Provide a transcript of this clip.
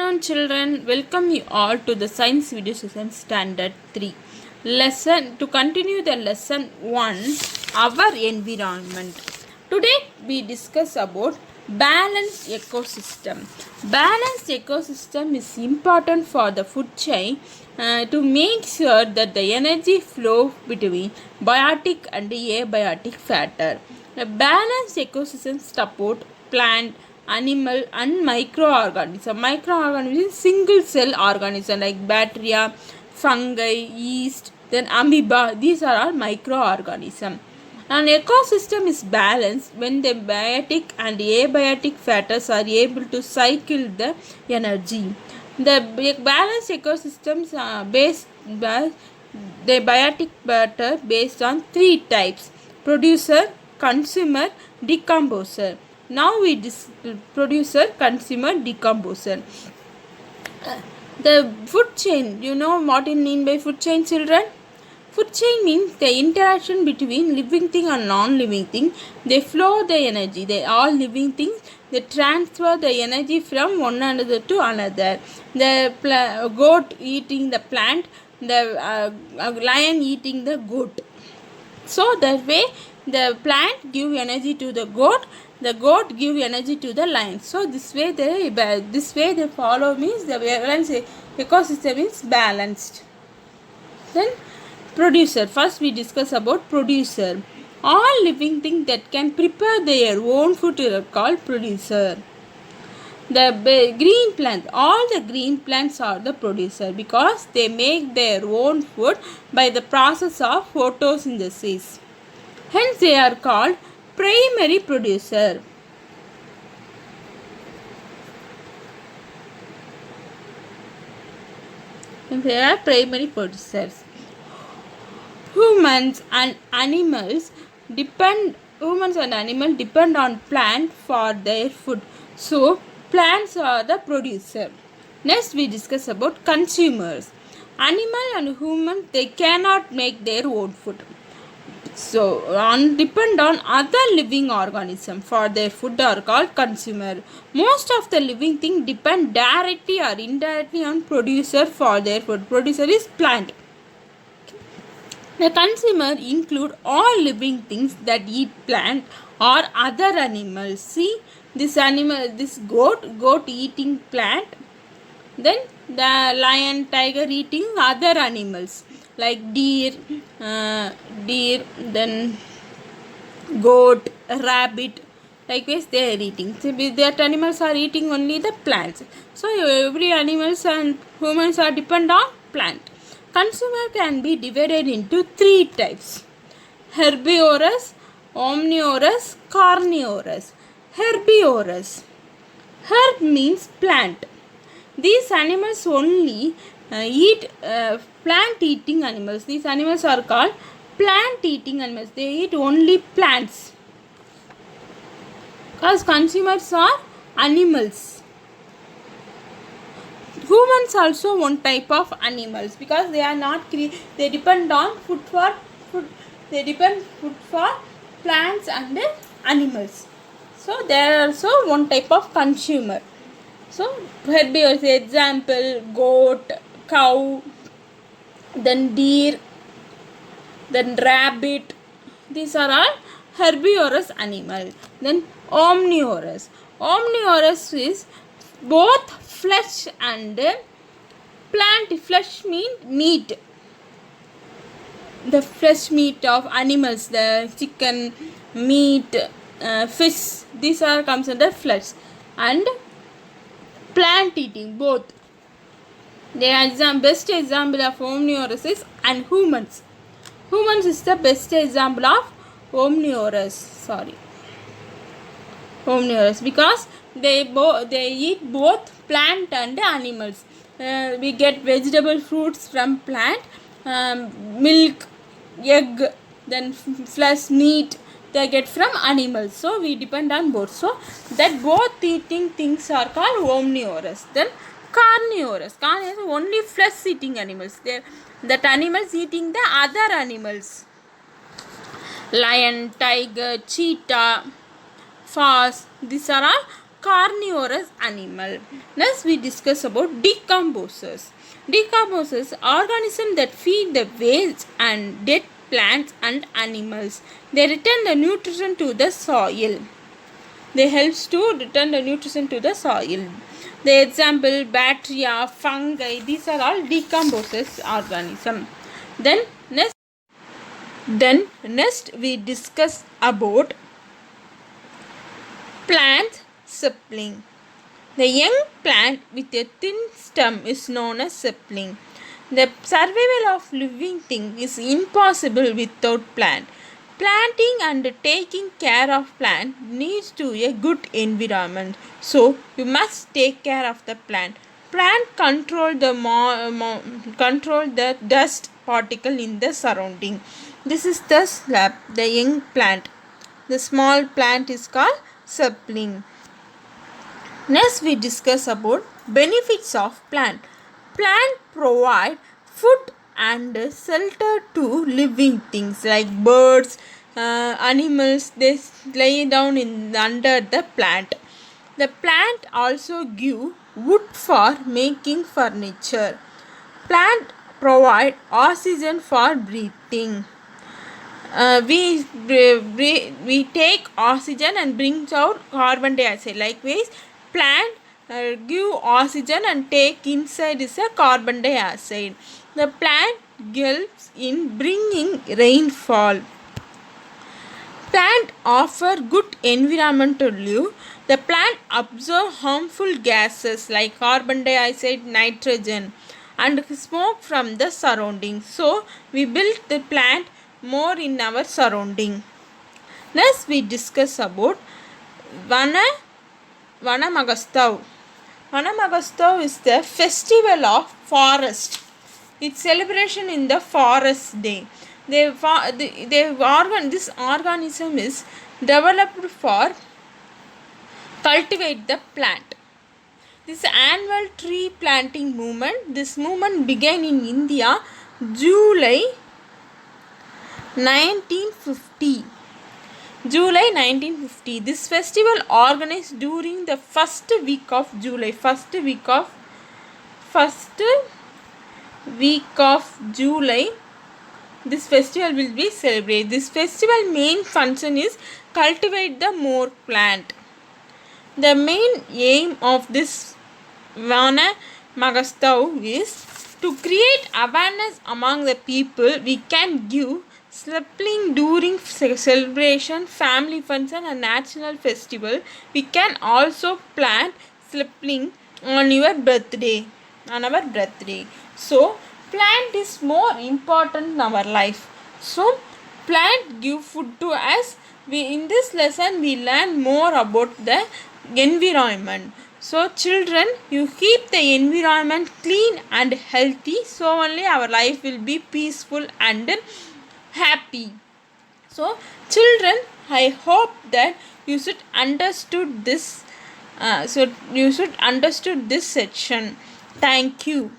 afternoon, children. Welcome you all to the Science Video Session Standard 3. Lesson to continue the lesson 1, our environment. Today we discuss about balanced ecosystem. Balanced ecosystem is important for the food chain to make sure that the energy flow between biotic and abiotic factor. A balanced ecosystem support plant, animal and microorganism. Microorganism is single cell organism like bacteria, fungi, yeast, then amoeba. These are all microorganisms. An ecosystem is balanced when the biotic and abiotic factors are able to cycle the energy. The balanced ecosystems are based by the biotic matter based on three types: producer, consumer, decomposer. Now we producer, consumer, decomposer. The food chain. You know what I mean by food chain, children? Food chain means the interaction between living thing and non-living thing. They flow the energy. They all living things. They transfer the energy from one another to another. The goat eating the plant. The lion eating the goat. So that way the plant give energy to the goat give energy to the lion. So this way they follow means the ecosystem is balanced. Then producer. First we discuss about producer. All living things that can prepare their own food are called producer. The green plants, all the green plants are the producer because they make their own food by the process of photosynthesis. Hence they are called primary producer. They are primary producers. Humans and animals depend on plant for their food. So plants are the producer. Next we discuss about consumers. Animal and human, they cannot make their own food. So depend on other living organism for their food are called consumer. Most of the living thing depend directly or indirectly on producer for their food. Producer is plant. The consumer include all living things that eat plant or other animals. See this animal, this goat eating plant. Then the lion, tiger eating other animals like deer, then goat, rabbit. Likewise they are eating. So that animals are eating only the plants. So every animals and humans are depend on plant. Consumer can be divided into three types: herbivorous, omnivorous, carnivorous. Herbivorous. Herb means plant. These animals only eat plant eating animals. These animals are called plant eating animals. They eat only plants. Because consumers are animals. Humans also one type of animals because they are not they depend on food for food. They depend food for plants and animals. So they are also one type of consumer. So herbivorous, example goat, cow, then deer, then rabbit. These are all herbivorous animal. Then omnivorous. Omnivorous is both flesh and plant. Flesh means meat. The flesh meat of animals, the chicken, meat, fish. These are comes under flesh. And plant eating both. The best example of omnivorous is and humans. Humans is the best example of omnivorous. Omnivorous because they eat both plant and animals. We get vegetable fruits from plant, milk, egg, then flesh, meat they get from animals. So we depend on both. So that both eating things are called omnivorous. Then carnivorous. Carnivorous only flesh eating animals. That animals eating the other animals. Lion, tiger, cheetah, fox. These are all carnivorous animal. Next we discuss about decomposers. Decomposers are organisms that feed the waste and dead plants and animals. They return the nutrition to the soil. They helps to return the nutrition to the soil. The example, bacteria, fungi, these are all decomposers organism. Then next we discuss about plant sapling. The young plant with a thin stem is known as sapling. The survival of living thing is impossible without plant. Planting and taking care of plant needs to a good environment. So you must take care of the plant. Plant control the dust particle in the surrounding. This is the slab, the young plant. The small plant is called sapling. Next we discuss about benefits of plant. Plant provide food and shelter to living things like birds, animals. They lay down under the plant. The plant also give wood for making furniture. Plant provide oxygen for breathing. We take oxygen and brings out carbon dioxide. Likewise, plant give oxygen and take inside is a carbon dioxide. The plant helps in bringing rainfall. Plant offer good environment to live. The plant absorb harmful gases like carbon dioxide, nitrogen, and smoke from the surroundings. So we build the plant more in our surrounding. Next we discuss about Vana Mahotsav. Vana Mahotsav is the festival of forest. It's celebration in the forest day. This organism is developed for cultivate the plant. This annual tree planting movement. This movement began in India July 1950. This festival organized during the first week of July. This festival will be celebrated. This festival main function is cultivate the more plant. The main aim of this Vana Mahotsav is to create awareness among the people. We can give sapling during celebration, family function and national festival. We can also plant sapling on our birthday. So plant is more important in our life. So plant give food to us. In this lesson we learn more about the environment. So children, you keep the environment clean and healthy, so only our life will be peaceful and happy. So children, I hope that you should understood this section. Thank you.